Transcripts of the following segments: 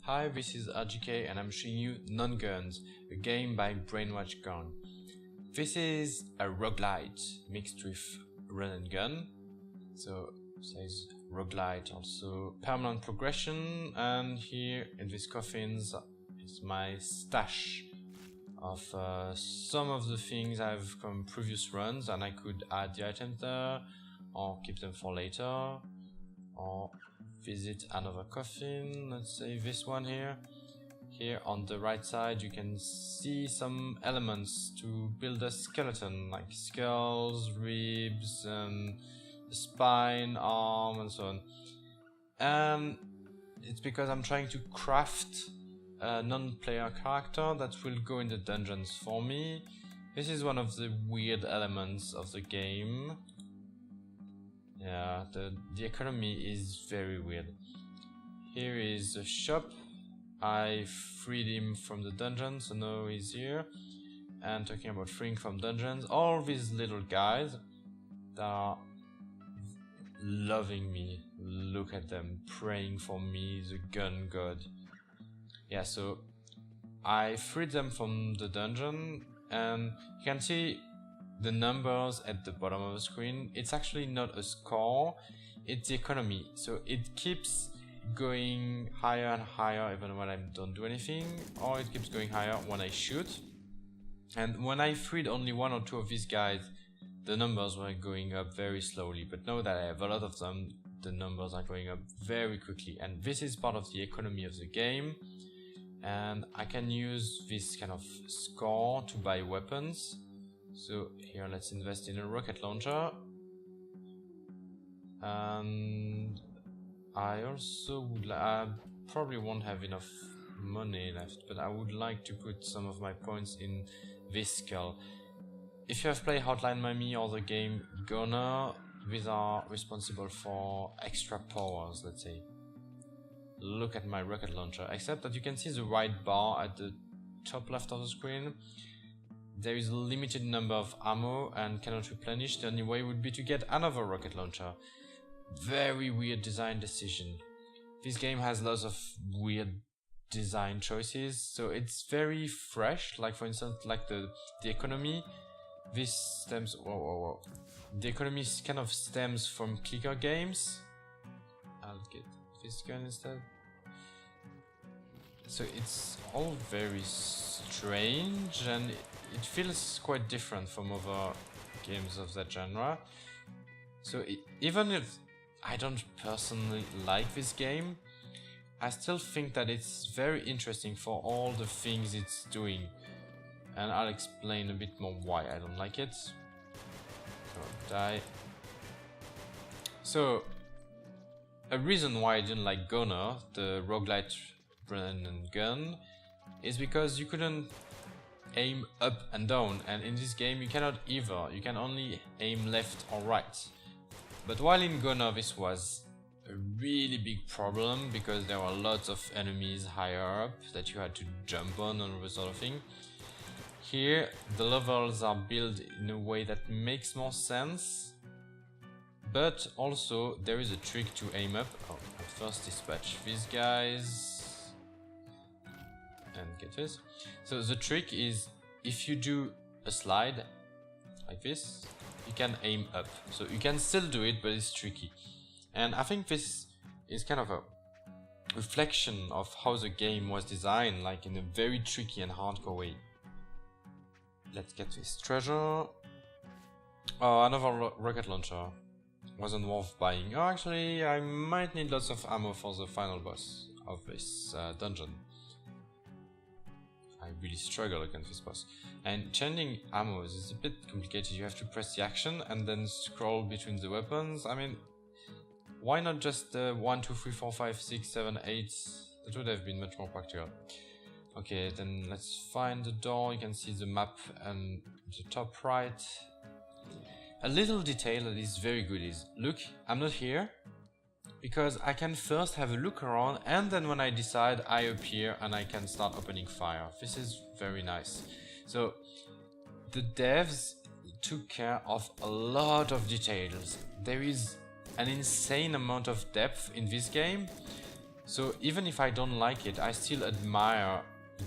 Hi, this is RGK and I'm showing you Nongünz, a game by Brainwash Gang. This is a roguelite mixed with run and gun. So it says roguelite, also permanent progression, and here in these coffins is my stash of some of the things I've from previous runs, and I could add the items there or keep them for later or visit another coffin. Let's say this one here. Here on the right side you can see some elements to build a skeleton, like skulls, ribs, and spine, arm, and so on. And it's because I'm trying to craft a non-player character that will go in the dungeons for me. This is one of the weird elements of the game. Yeah, the economy is very weird. Here is a shop. I freed him from the dungeon, so now he's here. And talking about freeing from dungeons, all these little guys that are loving me. Look at them, praying for me, the gun god. Yeah, so I freed them from the dungeon, and you can see the numbers at the bottom of the screen. It's actually not a score, it's the economy. So it keeps going higher and higher even when I don't do anything, or it keeps going higher when I shoot. And when I freed only one or two of these guys, the numbers were going up very slowly, but now that I have a lot of them, the numbers are going up very quickly. And this is part of the economy of the game, and I can use this kind of score to buy weapons. So here let's invest in a rocket launcher, and I also would I probably won't have enough money left, but I would like to put some of my points in this skull. If you have played Hotline Miami or the game Gunner, these are responsible for extra powers, let's say. Look at my rocket launcher, except that you can see the white bar at the top left of the screen. There is a limited number of ammo and cannot replenish. The only way would be to get another rocket launcher. Very weird design decision. This game has lots of weird design choices, so it's very fresh. Like for instance, like the economy. This stems. Whoa. The economy kind of stems from clicker games. I'll get this gun instead. So it's all very strange, and it feels quite different from other games of that genre. So even if I don't personally like this game, I still think that it's very interesting for all the things it's doing. And I'll explain a bit more why I don't like it. Die. So, a reason why I didn't like Gunner, the roguelite run and gun, is because you couldn't aim up and down, and in this game you cannot either. You can only aim left or right. But while in Gunner this was a really big problem because there were lots of enemies higher up that you had to jump on and this sort of thing. Here the levels are built in a way that makes more sense, but also there is a trick to aim up. Oh, I'll first dispatch these guys and get this. So the trick is, if you do a slide like this, you can aim up. So you can still do it, but it's tricky. And I think this is kind of a reflection of how the game was designed, like in a very tricky and hardcore way. Let's get this treasure. Another rocket launcher. Wasn't worth buying. Oh, actually, I might need lots of ammo for the final boss of this dungeon. I really struggle against this boss. And changing ammo is a bit complicated. You have to press the action and then scroll between the weapons. I mean, why not just 1, 2, 3, 4, 5, 6, 7, 8? That would have been much more practical. Okay, then let's find the door. You can see the map and the top right. A little detail that is very good is, look, I'm not here, because I can first have a look around, and then when I decide, I appear and I can start opening fire. This is very nice. So the devs took care of a lot of details. There is an insane amount of depth in this game, So even if I don't like it, I still admire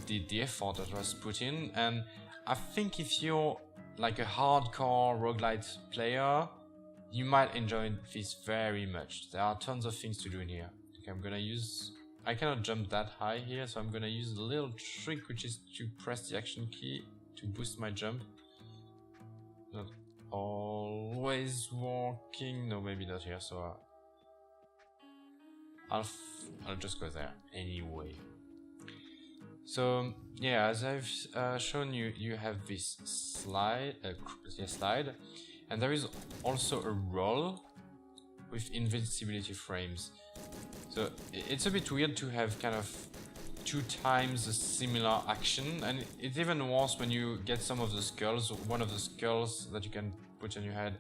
the effort that was put in, and I think if you're like a hardcore roguelite player, you might enjoy this very much. There are tons of things to do in here. Okay, I'm gonna use... I cannot jump that high here, so I'm gonna use a little trick, which is to press the action key to boost my jump. Not always working. No, maybe not here, so I'll just go there anyway. So yeah, as I've shown you, you have this slide, and there is also a roll with invincibility frames. So it's a bit weird to have kind of 2 times a similar action, and it's even worse when you get some of the skulls. One of the skulls that you can put on your head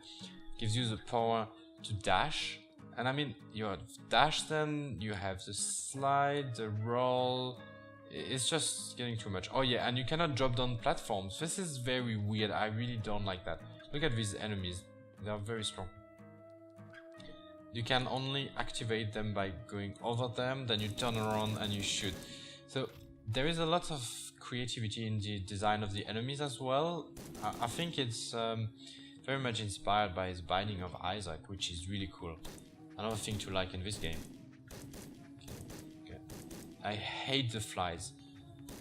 gives you the power to dash. And I mean, you have dash, then you have the slide, the roll. It's just getting too much. Oh yeah, and you cannot drop down platforms. This is very weird. I really don't like that. Look at these enemies. They are very strong. You can only activate them by going over them, then you turn around and you shoot. So there is a lot of creativity in the design of the enemies as well. I think it's very much inspired by his Binding of Isaac, which is really cool. Another thing to like in this game. Okay. I hate the flies,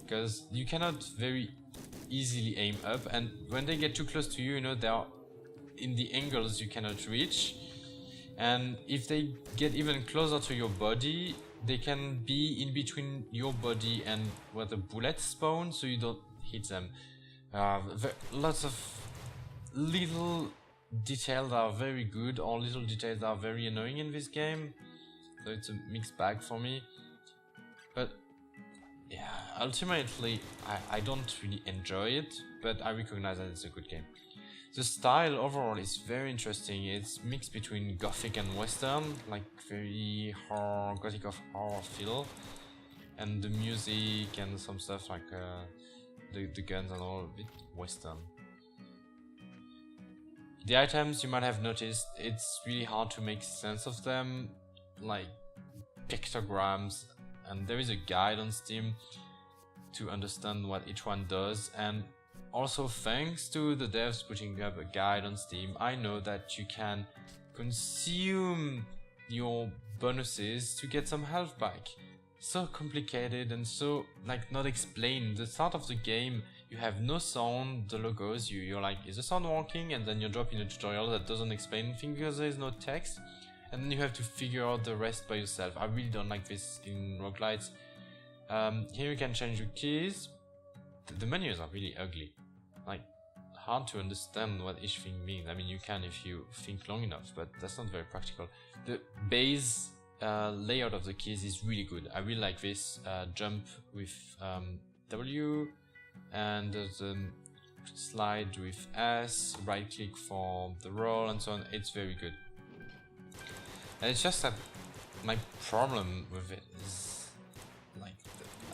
because you cannot very easily aim up, and when they get too close to you, you know, they are in the angles you cannot reach. And if they get even closer to your body, they can be in between your body and where the bullets spawn, so you don't hit them. Lots of little details are very good, or little details are very annoying in this game. So it's a mixed bag for me. But yeah, ultimately I don't really enjoy it, but I recognize that it's a good game. The style overall is very interesting. It's mixed between gothic and western, like very horror, gothic of horror feel, and the music and some stuff like the guns and all, a bit western. The items, you might have noticed, it's really hard to make sense of them, like pictograms, and there is a guide on Steam to understand what each one does. And also, thanks to the devs putting up a guide on Steam, I know that you can consume your bonuses to get some health back. So complicated and so like not explained. The start of the game, you have no sound, the logos, you're like, is the sound working? And then you drop in a tutorial that doesn't explain anything because there is no text, and then you have to figure out the rest by yourself. I really don't like this in roguelites. Here you can change your keys. The menus are really ugly. Like, hard to understand what each thing means. I mean, you can if you think long enough, but that's not very practical. The base layout of the keys is really good. I really like this. Jump with W, and the slide with S, right click for the roll and so on. It's very good. And it's just that my problem with it is like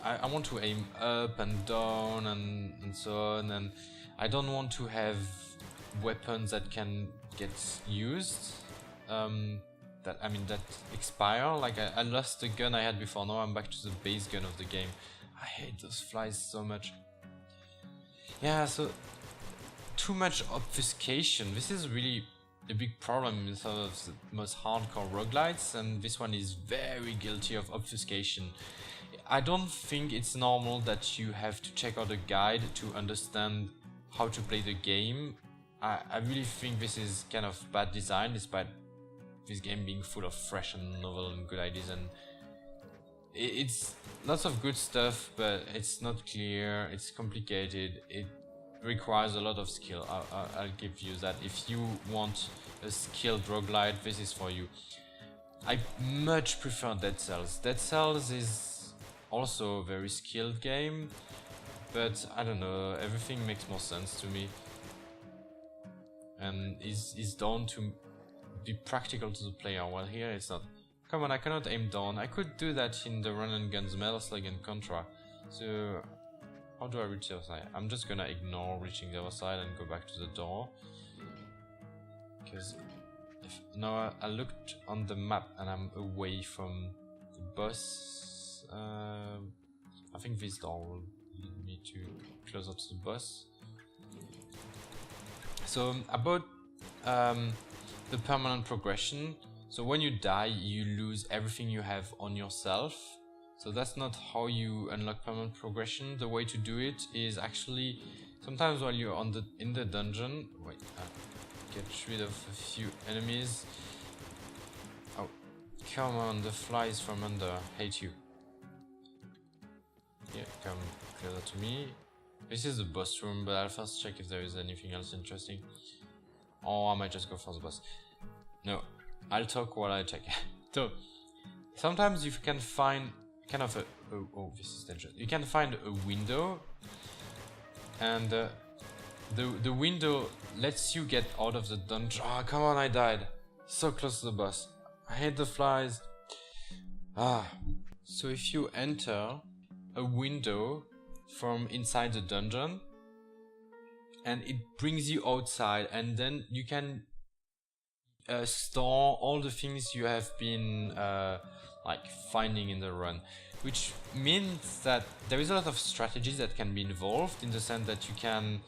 I want to aim up and down and so on, and I don't want to have weapons that can get used, that expire. Like I lost the gun I had before, now I'm back to the base gun of the game. I hate those flies so much. Yeah, so too much obfuscation. This is really a big problem in some of the most hardcore roguelites, and this one is very guilty of obfuscation. I don't think it's normal that you have to check out a guide to understand how to play the game. I really think this is kind of bad design, despite this game being full of fresh and novel and good ideas, and it's lots of good stuff, but it's not clear, it's complicated, it requires a lot of skill. I'll give you that. If you want a skilled roguelite, this is for you. I much prefer Dead Cells. Dead Cells is also a very skilled game, but I don't know, everything makes more sense to me and is done to be practical to the player, while here it's not. Come on, I cannot aim down. I could do that in the run and guns Metal Slug and Contra. So how do I reach the other side? I'm just gonna ignore reaching the other side and go back to the door, because now I looked on the map and I'm away from the the boss. I think this door will lead me to closer to the boss. So about the permanent progression. So when you die, you lose everything you have on yourself. So that's not how you unlock permanent progression. The way to do it is actually sometimes while you're in the dungeon. Wait, get rid of a few enemies. Oh, come on, the flies from under. Hate you. Yeah, come closer to me. This is the boss room, but I'll first check if there is anything else interesting. Or I might just go for the boss. No, I'll talk while I check. So, sometimes you can find kind of a... Oh, this is dangerous. You can find a window, and the window lets you get out of the dungeon. Ah, come on, I died. So close to the boss. I hate the flies. So if you enter a window from inside the dungeon, and it brings you outside, and then you can store all the things you have been like finding in the run, which means that there is a lot of strategies that can be involved, in the sense that you can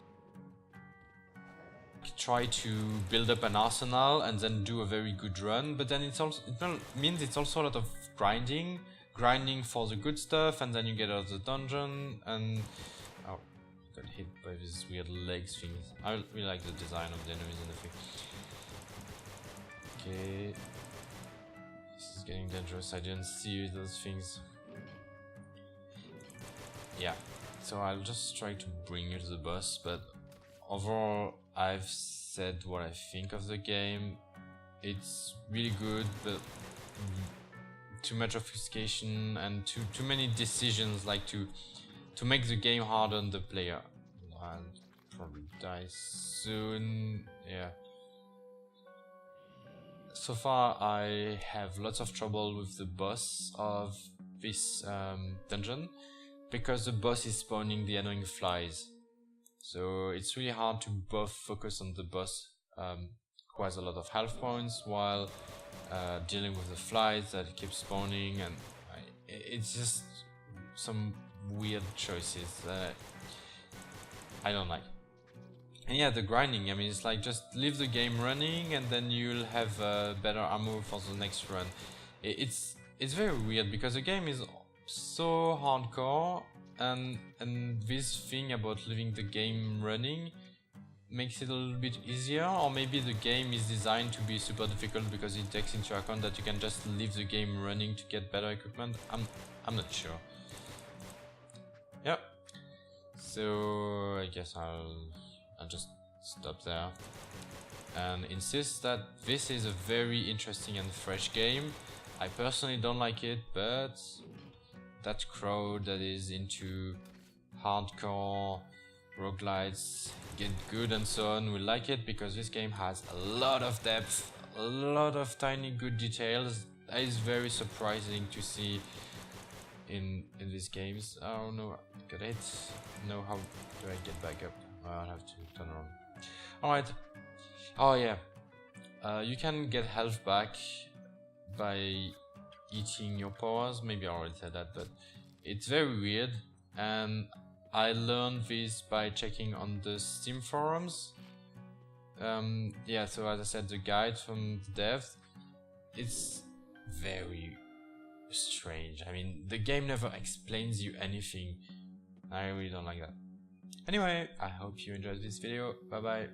try to build up an arsenal and then do a very good run, but then it means it's also a lot of grinding for the good stuff, and then you get out of the dungeon and oh, got hit by these weird legs things. I really like the design of the enemies and the thing. Okay, this is getting dangerous. I didn't see those things. Yeah, so I'll just try to bring you to the boss, but overall I've said what I think of the game. It's really good, but too much obfuscation and too many decisions, like to make the game harder on the player. I'll probably die soon. Yeah. So far I have lots of trouble with the boss of this dungeon, because the boss is spawning the annoying flies. So it's really hard to both focus on the boss, who has a lot of health points, while dealing with the flies that keep spawning, and it's just some weird choices that I don't like. And yeah, the grinding, I mean, it's like just leave the game running and then you'll have better ammo for the next run. It's very weird, because the game is so hardcore, and this thing about leaving the game running makes it a little bit easier, or maybe the game is designed to be super difficult because it takes into account that you can just leave the game running to get better equipment. I'm not sure. Yep. So I guess I'll just stop there and insist that this is a very interesting and fresh game. I personally don't like it, but that crowd that is into hardcore roguelites, get good and so on, will like it, because this game has a lot of depth, a lot of tiny good details. That is very surprising to see in these games. I don't know, got it? No, how do I get back up? I'll have to turn around. Alright. Oh yeah. You can get health back by eating your powers. Maybe I already said that, but it's very weird, and I learned this by checking on the Steam forums. Yeah, so as I said, the guide from the devs, it's very strange. I mean, the game never explains you anything. I really don't like that. Anyway, I hope you enjoyed this video. Bye bye.